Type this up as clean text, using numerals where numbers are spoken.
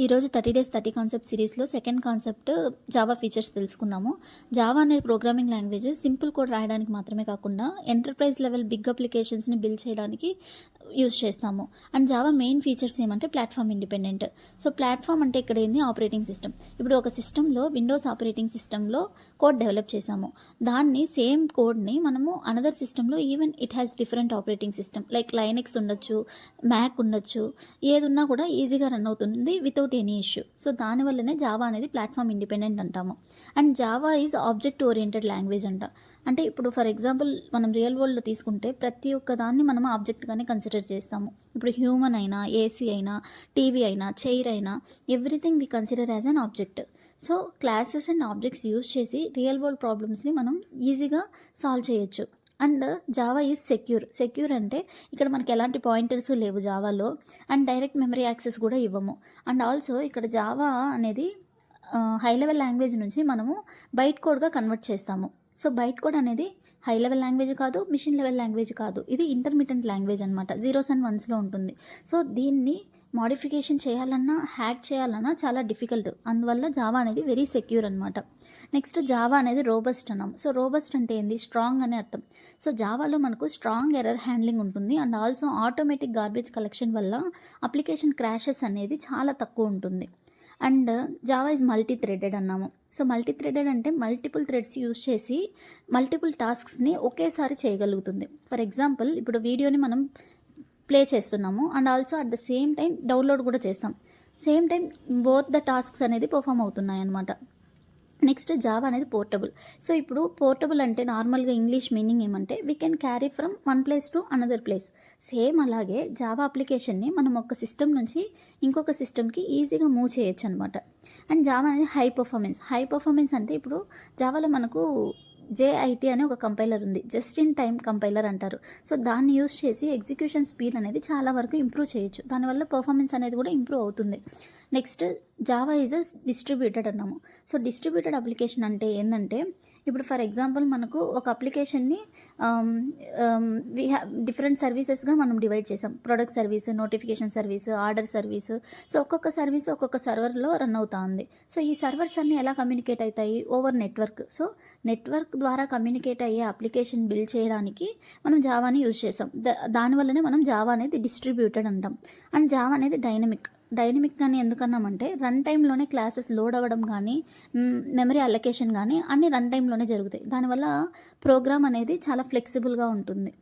ఈరోజు 30 days 30 concept సిరీస్లో second concept Java features తెలుసుకుందాము. జావా అనే ప్రోగ్రామింగ్ లాంగ్వేజ్ సింపుల్ కోడ్ రాయడానికి మాత్రమే కాకుండా ఎంటర్ప్రైజ్ లెవెల్ బిగ్ అప్లికేషన్స్ని బిల్డ్ చేయడానికి యూజ్ చేస్తాము. అండ్ జావా మెయిన్ ఫీచర్స్ ఏమంటే ప్లాట్ఫామ్ ఇండిపెండెంట్. సో ప్లాట్ఫామ్ అంటే ఇక్కడ ఏంది ఆపరేటింగ్ సిస్టమ్. ఇప్పుడు ఒక సిస్టంలో విండోస్ ఆపరేటింగ్ సిస్టంలో కోడ్ డెవలప్ చేసాము. దాన్ని సేమ్ కోడ్ని మనము అనదర్ సిస్టంలో even it has different operating system like Linux ఉండొచ్చు, మ్యాక్ ఉండొచ్చు, ఏదున్నా కూడా ఈజీగా రన్ అవుతుంది వితౌట్ ఎనీ ఇష్యూ. సో దానివల్లనే జావా అనేది ప్లాట్ఫామ్ ఇండిపెండెంట్ అంటాము. And Java is object oriented language అంట. అంటే ఇప్పుడు ఫర్ ఎగ్జాంపుల్ మనం రియల్ వరల్డ్లో తీసుకుంటే ప్రతి ఒక్క దాన్ని మనం ఆబ్జెక్ట్గానే కన్సిడర్ చేస్తాము. ఇప్పుడు హ్యూమన్ అయినా, ఏసీ అయినా, టీవీ అయినా, చైర్ అయినా, everything we consider as an object. So classes and objects use చేసి రియల్ వరల్డ్ ప్రాబ్లమ్స్ని మనం ఈజీగా సాల్వ్ చేయొచ్చు. అండ్ జావా ఈజ్ సెక్యూర్ అంటే ఇక్కడ మనకి ఎలాంటి పాయింటర్స్ లేవు జావాలో. అండ్ డైరెక్ట్ మెమరీ యాక్సెస్ కూడా ఇవ్వము. అండ్ ఆల్సో ఇక్కడ జావా అనేది హై లెవెల్ లాంగ్వేజ్ నుంచి మనము బైట్ కోడ్గా కన్వర్ట్ చేస్తాము. సో బైట్ కోడ్ అనేది హై లెవెల్ లాంగ్వేజ్ కాదు, మిషన్ లెవెల్ లాంగ్వేజ్ కాదు, ఇది ఇంటర్మీడియట్ లాంగ్వేజ్ అనమాట. 0s and 1s ఉంటుంది. సో దీన్ని మోడిఫికేషన్ చేయాలన్నా, హ్యాక్ చేయాలన్నా చాలా డిఫికల్ట్. అందువల్ల జావా అనేది వెరీ సెక్యూర్ అనమాట. నెక్స్ట్ జావా అనేది రోబస్ట్ అన్నాం. సో రోబస్ట్ అంటే ఏంది? స్ట్రాంగ్ అనే అర్థం. సో జావాలో మనకు స్ట్రాంగ్ ఎర్రర్ హ్యాండ్లింగ్ ఉంటుంది. And also automatic garbage collection వల్ల అప్లికేషన్ క్రాషెస్ అనేది చాలా తక్కువ ఉంటుంది. And Java is multi threaded అన్నాము. సో మల్టీ థ్రెడెడ్ అంటే మల్టిపుల్ థ్రెడ్స్ యూజ్ చేసి మల్టిపుల్ టాస్క్స్ని ఒకేసారి చేయగలుగుతుంది. ఫర్ ఎగ్జాంపుల్ ఇప్పుడు వీడియోని మనం ప్లే చేస్తున్నాము and also at the same time download కూడా చేస్తాం. Same time both the tasks అనేది పర్ఫామ్ అవుతున్నాయి అన్నమాట. నెక్స్ట్ జావా అనేది పోర్టబుల్. సో ఇప్పుడు పోర్టబుల్ అంటే నార్మల్గా ఇంగ్లీష్ మీనింగ్ ఏమంటే we can carry from one place to another place. Same అలాగే జావా అప్లికేషన్ని మనం ఒక సిస్టమ్ నుంచి ఇంకొక సిస్టమ్కి ఈజీగా మూవ్ చేయొచ్చు అనమాట. అండ్ జావా అనేది హై పర్ఫార్మెన్స్ అంటే ఇప్పుడు జావాలో మనకు JIT అనే ఒక కంపైలర్ ఉంది, జస్ట్ ఇన్ టైం కంపైలర్ అంటారు. సో దాన్ని యూస్ చేసి ఎగ్జిక్యూషన్ స్పీడ్ అనేది చాలా వరకు ఇంప్రూవ్ చేయొచ్చు. దానివల్ల పర్ఫార్మెన్స్ అనేది కూడా ఇంప్రూవ్ అవుతుంది. నెక్స్ట్ జావా ఈజ్ డిస్ట్రిబ్యూటెడ్ అన్నాము. సో డిస్ట్రిబ్యూటెడ్ అప్లికేషన్ అంటే ఏంటంటే ఇప్పుడు ఫర్ ఎగ్జాంపుల్ మనకు ఒక అప్లికేషన్ని వీ డిఫరెంట్ సర్వీసెస్గా మనం డివైడ్ చేసాం. Product service, notification service, order service. So ఒక్కొక్క సర్వీస్ ఒక్కొక్క సర్వర్లో రన్ అవుతా ఉంది. సో ఈ సర్వర్స్ అన్నీ ఎలా కమ్యూనికేట్ అవుతాయి? Over network. సో నెట్వర్క్ ద్వారా కమ్యూనికేట్ అయ్యే అప్లికేషన్ బిల్డ్ చేయడానికి మనం జావాని యూజ్ చేసాం. దానివల్లనే మనం జావా అనేది డిస్ట్రిబ్యూటెడ్ అంటాం. అండ్ జావా అనేది డైనమిక్ కానీ ఎందుకన్నామంటే రన్ టైంలోనే క్లాసెస్ లోడ్ అవ్వడం కానీ, మెమరీ అలొకేషన్ కానీ అన్ని రన్ టైంలోనే జరుగుతాయి. దానివల్ల ప్రోగ్రామ్ అనేది చాలా ఫ్లెక్సిబుల్గా ఉంటుంది.